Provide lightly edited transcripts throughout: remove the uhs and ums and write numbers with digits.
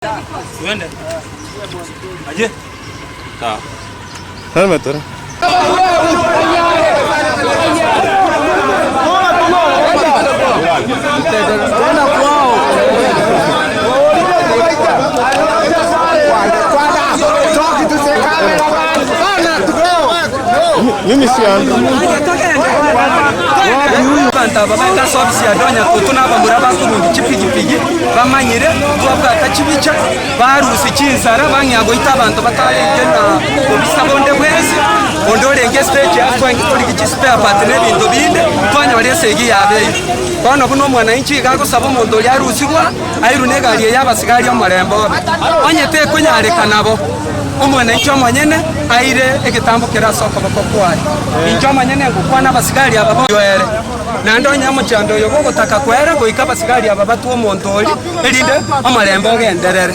Tuende. Aje? Sawa. Helmet ora. Tena kwao. Mimi si ando. Banta babeta service ya Donya kutuna bamura bakurundi chipigipigi bamanyire twabwa kachibicha barusi chinsara banyago itabantu batalengena obisabonde bwezi ondorenge stage afwa ngikuri kispare part nebintu binde twanya balesegi yabe bano buno mwana inchi gagusaba omuntu yarusigwa airunegaliye yabasigari omurembo onyete kunyareka nabo omwana inchi omanyene aire ekitambo kerasoko bakokwai inchi omanyene ngukwana basigari aba yoere nando nyamo chando yo gutaka kwera goika basigari aba batu omuntu oli erinde amarembo genderere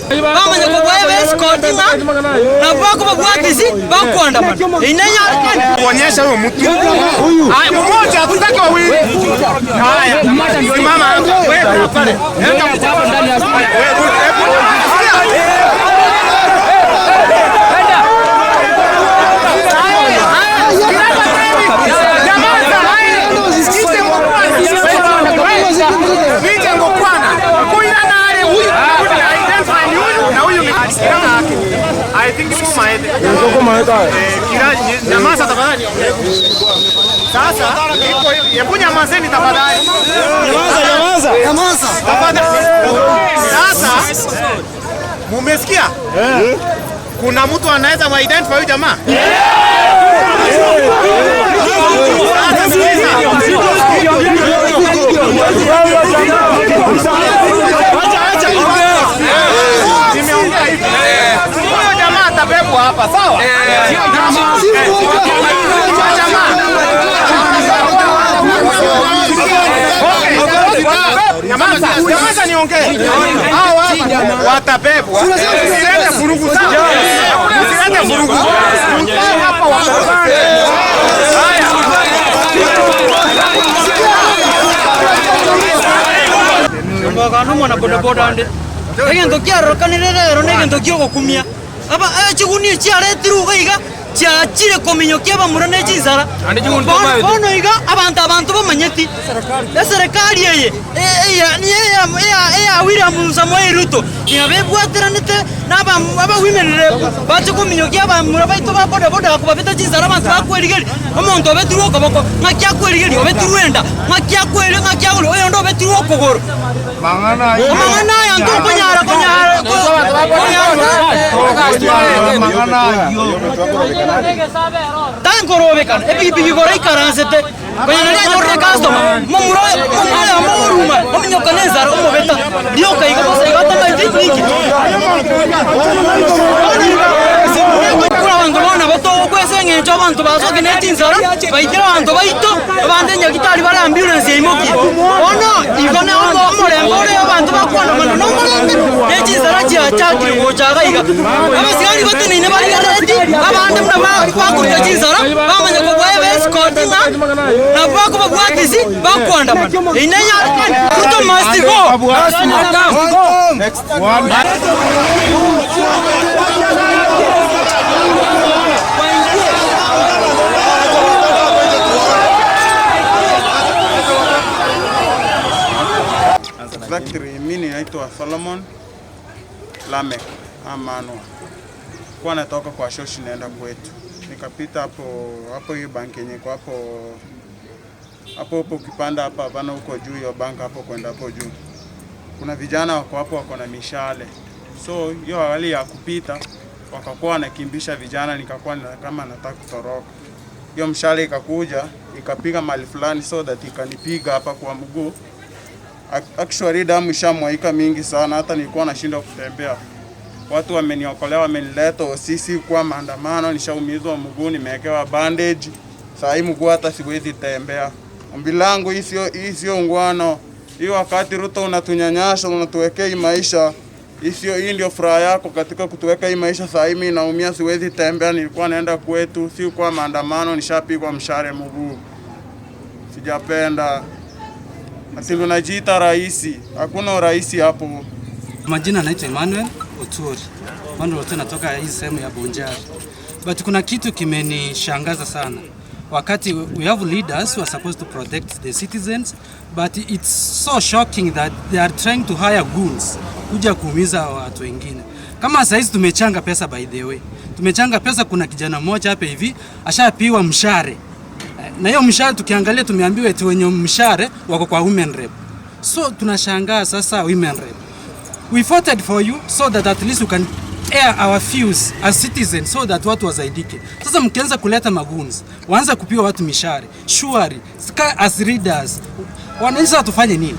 bamanya ko bwaye escorting na bako Moja Kisii bakwanda inenya Kuonyesha huyo mtu. Haya mmoja hatutaki wawili. Haya simama wewe pale. Nenda mtapa ndani ya I think it's my nyamaza tafadhali. Sasa hebu nyamazeni tafadhali. Nyamaza. Tafadhali. Sasa mumesikia? Kuna mtu anaweza mu-identify huyu jamaa? Tabebwa hapa sawa? Nyamaza niongee. Hao hapa watabebwa. Usilete vurugu sawa? Usilete vurugu. Hapa watabebwa. Haya. Mbagano mwana bodaboda ande. Egento kiarokanirero negento kiogokumia. Aba chiguni chiaretiru gaiga chachire kominyo kiaba murane chinzara bono iga abantu bamanyeti serikali yeye ya William Samoei Ruto yabebwateranete naba women bacho kominyo kiaba murabaito ba boda kubabita chinzara abantu bakwerigeri omuntu obetiru okoboko ngakia kwerigeri obetiru enda ngakia kweri ngakia gulo ondo obetiru okogoro mangana yanto konyara tango robekan epi gore karansete konyana gore customer momuro momuruma ominyokaneza omobeta dioka igose igata maitiki kura bangolona boto kwesenge ncho abantu basoke netinzara baitira abantu baito abande nyagitari bara ambulance imoki ono igone omorembo re abantu bakwana mano no netinzara chakiri gochaga iga abasigari batenine bari garati abande mna bakurya tinzara bamanya ko bwaye escorting na bako Moja Kisii bakwanda inenya Ruto must go. Next one. Factory mimi naitwa Solomon Lamek Amano. Kwa natoka kwa shoshi naenda kwetu. Nikapita hapo hiyo banki yenye kwa hapo ukipanda hapa bana huko juu ya banka hapo kwenda hapo juu. Kuna vijana wako hapo wako na mishale. So hiyo hali ya kupita wakakuwa wanakimbisha vijana, nikakuwa kama nataka kutoroka. Hiyo mshale ikakuja ikapiga mali fulani so that ikanipiga hapa kwa mguu. Actually damu ishamwaika mingi sana hata nilikuwa nashindwa kutembea. Watu wameniokolea, wamenileta sisi kwa maandamano, nishaumizwa mguu, nimewekewa bandage. Sasa hii mguu hata siwezi tembea. Ombi langu hii sio ngwano. Hii wakati Ruto unatunyanyasha, unatuwekea hii maisha. Hii ndio furaha yako katika kutuweka hii maisha. Sasa mimi naumia, siwezi tembea, nilikuwa naenda kwetu, si kwa maandamano, nishapigwa mshare mguu. Sijapenda. Ati unajiita rais. Hakuna rais hapo. Majina naitwa Emmanuel Otuori. Emmanuel Otuori natoka hii sehemu ya Bonjari. But kuna kitu kimenishangaza sana. Wakati we have leaders who are supposed to protect the citizens, but it's so shocking that they are trying to hire goons kuja kuumiza watu wengine. Kama saizi tumechanga pesa, by the way. Tumechanga pesa, kuna kijana mmoja hapa hivi ashapiwa mshare. Na hiyo mshare tukiangalia tumeambiwa eti wenye mshare wako kwa women rep. So tunashangaa sasa women rep. We voted for you so that at least you can air our views as citizens so that watu wazaidike. Sasa mkianza kuleta magoons, waanza kupiwa watu mishare. Surely, as readers, wanaweza tufanye nini?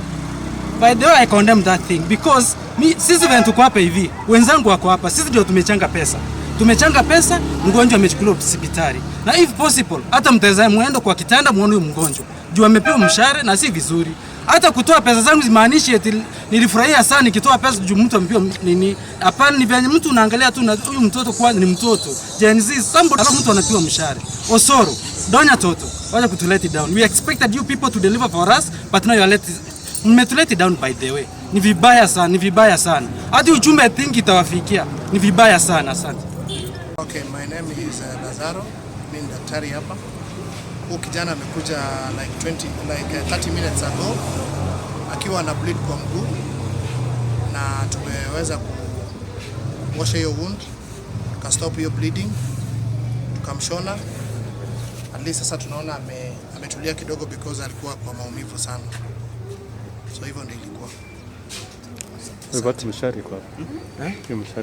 By the way, I condemn that thing because sisi venye tuko hapa hivi, wenzangu wako hapa, sisi ndio tumechanga pesa. Tumechanga pesa, mgonjwa amechukuliwa hospitali. Na if possible, hata mtazame muende kwa kitanda muone mgonjwa. Juu amepewa mshahara na si vizuri. Hata kutoa pesa zangu zimaanishi eti nilifurahia sana nikitoa pesa juu mtu amepewa nini. Hapana, ni venye mtu unaangalia tu na huyu mtoto kwa ni mtoto. Gen Z somebody alafu mtu anapewa mshahara. Osoro, Donya Toto, wacha kutuleti down. We expected you people to deliver for us, but now you are let down by the way. Ni vibaya sana, ni vibaya sana. Hadi ujumbe I think itawafikia. Ni vibaya sana, asante. Okay, my name is Lazaro. Mimi daktari hapa. Huyu kijana amekuja like 30 minutes ago akiwa na bleed kwa mguu na tumeweza kuosha hiyo wound, tukastop hiyo bleeding, tukamshona. At least sasa tunaona ametulia kidogo because alikuwa kwa maumivu sana. So hivyo ndio ilikuwa. Mshari kwa.